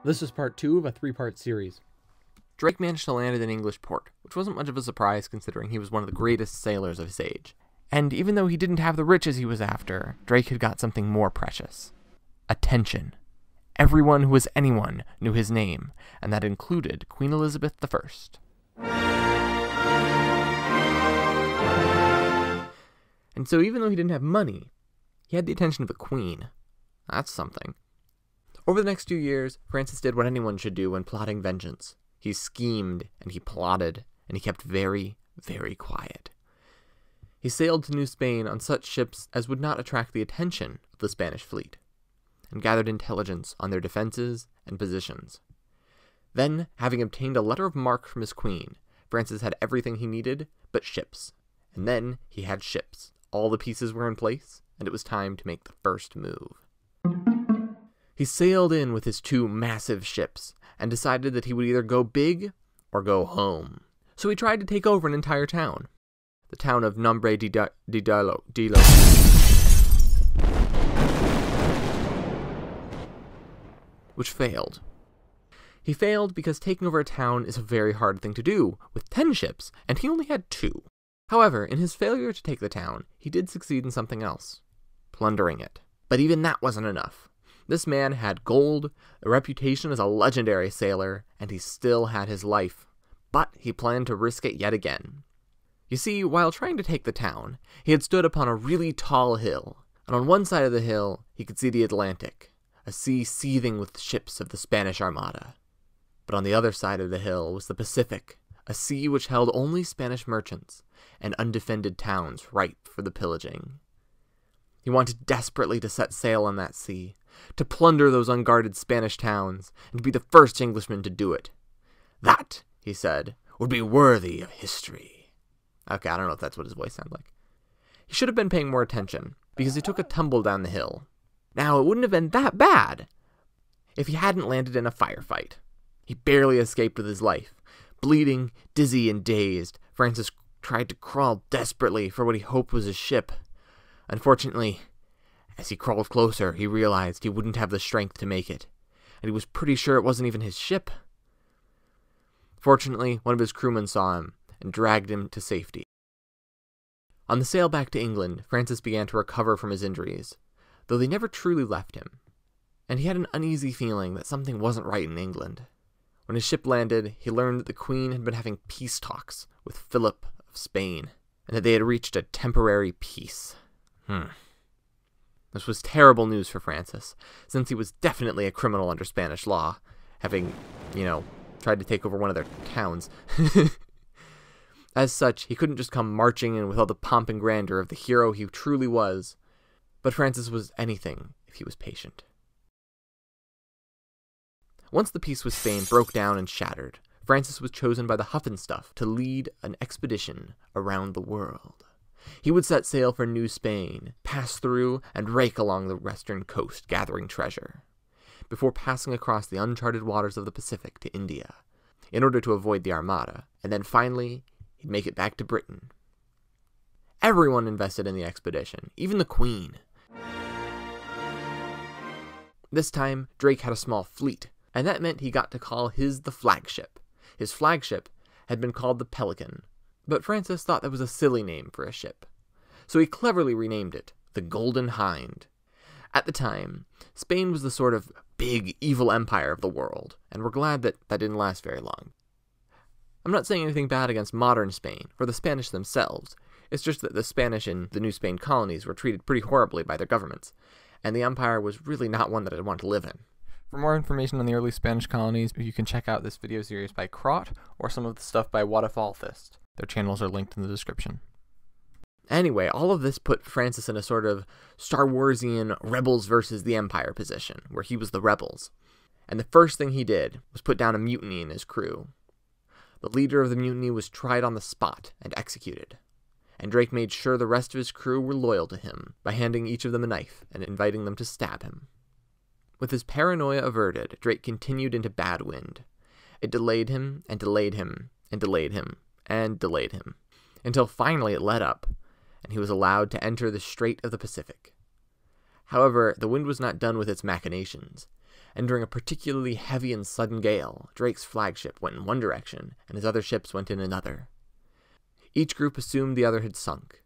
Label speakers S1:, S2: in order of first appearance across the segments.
S1: This is part 2 of a 3-part series. Drake managed to land at an English port, which wasn't much of a surprise considering he was one of the greatest sailors of his age. And even though he didn't have the riches he was after, Drake had got something more precious. Attention. Everyone who was anyone knew his name, and that included Queen Elizabeth I. And so even though he didn't have money, he had the attention of a queen. That's something. Over the next 2 years, Francis did what anyone should do when plotting vengeance. He schemed, and he plotted, and he kept very, very quiet. He sailed to New Spain on such ships as would not attract the attention of the Spanish fleet, and gathered intelligence on their defenses and positions. Then, having obtained a letter of marque from his queen, Francis had everything he needed but ships. And then he had ships. All the pieces were in place, and it was time to make the first move. He sailed in with his 2 massive ships, and decided that he would either go big or go home. So he tried to take over an entire town. The town of Nombre de Dilo. Which failed. He failed because taking over a town is a very hard thing to do, with 10 ships, and he only had 2. However, in his failure to take the town, he did succeed in something else. Plundering it. But even that wasn't enough. This man had gold, a reputation as a legendary sailor, and he still had his life. But he planned to risk it yet again. You see, while trying to take the town, he had stood upon a really tall hill, and on one side of the hill, he could see the Atlantic, a sea seething with ships of the Spanish Armada. But on the other side of the hill was the Pacific, a sea which held only Spanish merchants and undefended towns ripe for the pillaging. He wanted desperately to set sail on that sea, to plunder those unguarded Spanish towns, and to be the first Englishman to do it. That, he said, would be worthy of history. Okay, I don't know if that's what his voice sounded like. He should have been paying more attention, because he took a tumble down the hill. Now, it wouldn't have been that bad if he hadn't landed in a firefight. He barely escaped with his life. Bleeding, dizzy, and dazed, Francis tried to crawl desperately for what he hoped was his ship. Unfortunately, as he crawled closer, he realized he wouldn't have the strength to make it, and he was pretty sure it wasn't even his ship. Fortunately, one of his crewmen saw him and dragged him to safety. On the sail back to England, Francis began to recover from his injuries, though they never truly left him, and he had an uneasy feeling that something wasn't right in England. When his ship landed, he learned that the Queen had been having peace talks with Philip of Spain, and that they had reached a temporary peace. This was terrible news for Francis, since he was definitely a criminal under Spanish law, having, tried to take over one of their towns. As such, he couldn't just come marching in with all the pomp and grandeur of the hero he truly was, but Francis was anything if he was patient. Once the peace with Spain broke down and shattered, Francis was chosen by the Huffenstuff to lead an expedition around the world. He would set sail for New Spain, pass through, and rake along the western coast, gathering treasure, before passing across the uncharted waters of the Pacific to India, in order to avoid the Armada, and then finally, he'd make it back to Britain. Everyone invested in the expedition, even the Queen. This time, Drake had a small fleet, and that meant he got to call his the flagship. His flagship had been called the Pelican, but Francis thought that was a silly name for a ship, so he cleverly renamed it the Golden Hind. At the time, Spain was the sort of big, evil empire of the world, and we're glad that didn't last very long. I'm not saying anything bad against modern Spain, or the Spanish themselves. It's just that the Spanish in the New Spain colonies were treated pretty horribly by their governments, and the empire was really not one that I'd want to live in. For more information on the early Spanish colonies, you can check out this video series by Crot, or some of the stuff by Waterfallfist. Their channels are linked in the description. Anyway, all of this put Francis in a sort of Star Warsian rebels versus the Empire position, where he was the rebels. And the first thing he did was put down a mutiny in his crew. The leader of the mutiny was tried on the spot and executed, and Drake made sure the rest of his crew were loyal to him by handing each of them a knife and inviting them to stab him. With his paranoia averted, Drake continued into bad wind. It delayed him, and delayed him, and delayed him, and delayed him, until finally it let up, and he was allowed to enter the Strait of the Pacific. However, the wind was not done with its machinations, and during a particularly heavy and sudden gale, Drake's flagship went in one direction, and his other ships went in another. Each group assumed the other had sunk,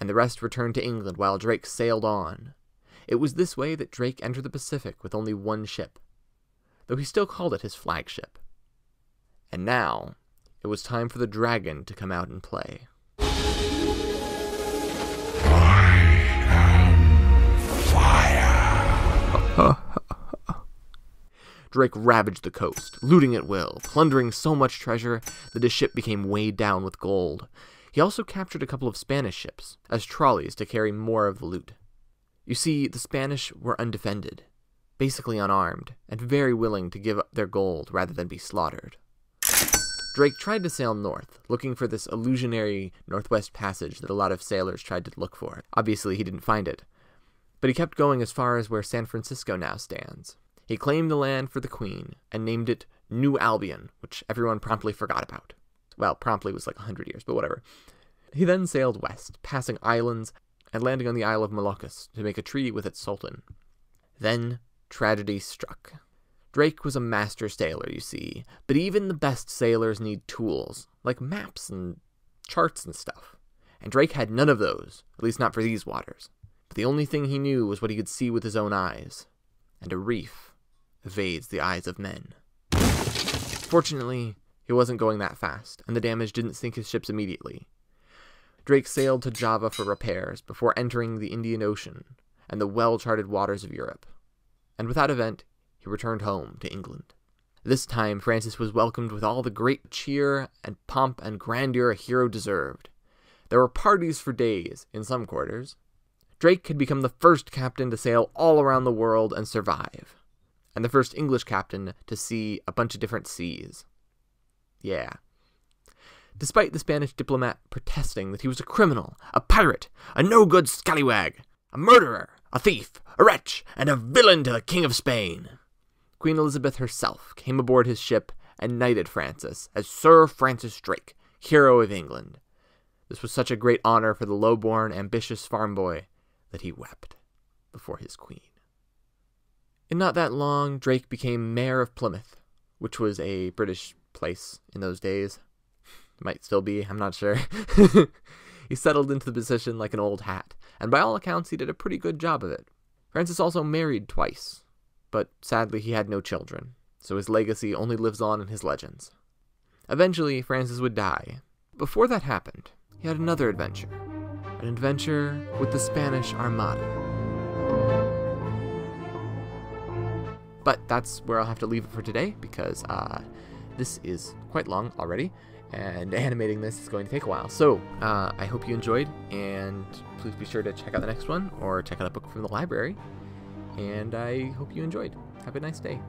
S1: and the rest returned to England while Drake sailed on. It was this way that Drake entered the Pacific with only one ship, though he still called it his flagship. And now, it was time for the dragon to come out and play. Drake ravaged the coast, looting at will, plundering so much treasure that his ship became weighed down with gold. He also captured a couple of Spanish ships as trolleys to carry more of the loot. You see, the Spanish were undefended, basically unarmed, and very willing to give up their gold rather than be slaughtered. Drake tried to sail north, looking for this illusionary northwest passage that a lot of sailors tried to look for. Obviously, he didn't find it, but he kept going as far as where San Francisco now stands. He claimed the land for the Queen and named it New Albion, which everyone promptly forgot about. Well, promptly was like 100 years, but whatever. He then sailed west, passing islands and landing on the Isle of Moluccas to make a treaty with its sultan. Then, tragedy struck. Drake was a master sailor, you see, but even the best sailors need tools, like maps and charts and stuff. And Drake had none of those, at least not for these waters. But the only thing he knew was what he could see with his own eyes. And a reef evades the eyes of men. Fortunately, he wasn't going that fast, and the damage didn't sink his ships immediately. Drake sailed to Java for repairs before entering the Indian Ocean and the well-charted waters of Europe. And without event, he returned home to England. This time, Francis was welcomed with all the great cheer and pomp and grandeur a hero deserved. There were parties for days in some quarters. Drake had become the first captain to sail all around the world and survive, and the first English captain to see a bunch of different seas. Yeah. Despite the Spanish diplomat protesting that he was a criminal, a pirate, a no-good scallywag, a murderer, a thief, a wretch, and a villain to the King of Spain, Queen Elizabeth herself came aboard his ship and knighted Francis as Sir Francis Drake, hero of England. This was such a great honor for the low-born, ambitious farm boy that he wept before his queen. In not that long, Drake became Mayor of Plymouth, which was a British place in those days. Might still be, I'm not sure. He settled into the position like an old hat, and by all accounts he did a pretty good job of it. Francis also married twice, but sadly he had no children, so his legacy only lives on in his legends. Eventually, Francis would die. Before that happened, he had another adventure. An adventure with the Spanish Armada. But that's where I'll have to leave it for today, because this is quite long already, and animating this is going to take a while. So, I hope you enjoyed, and please be sure to check out the next one, or check out a book from the library, and I hope you enjoyed. Have a nice day.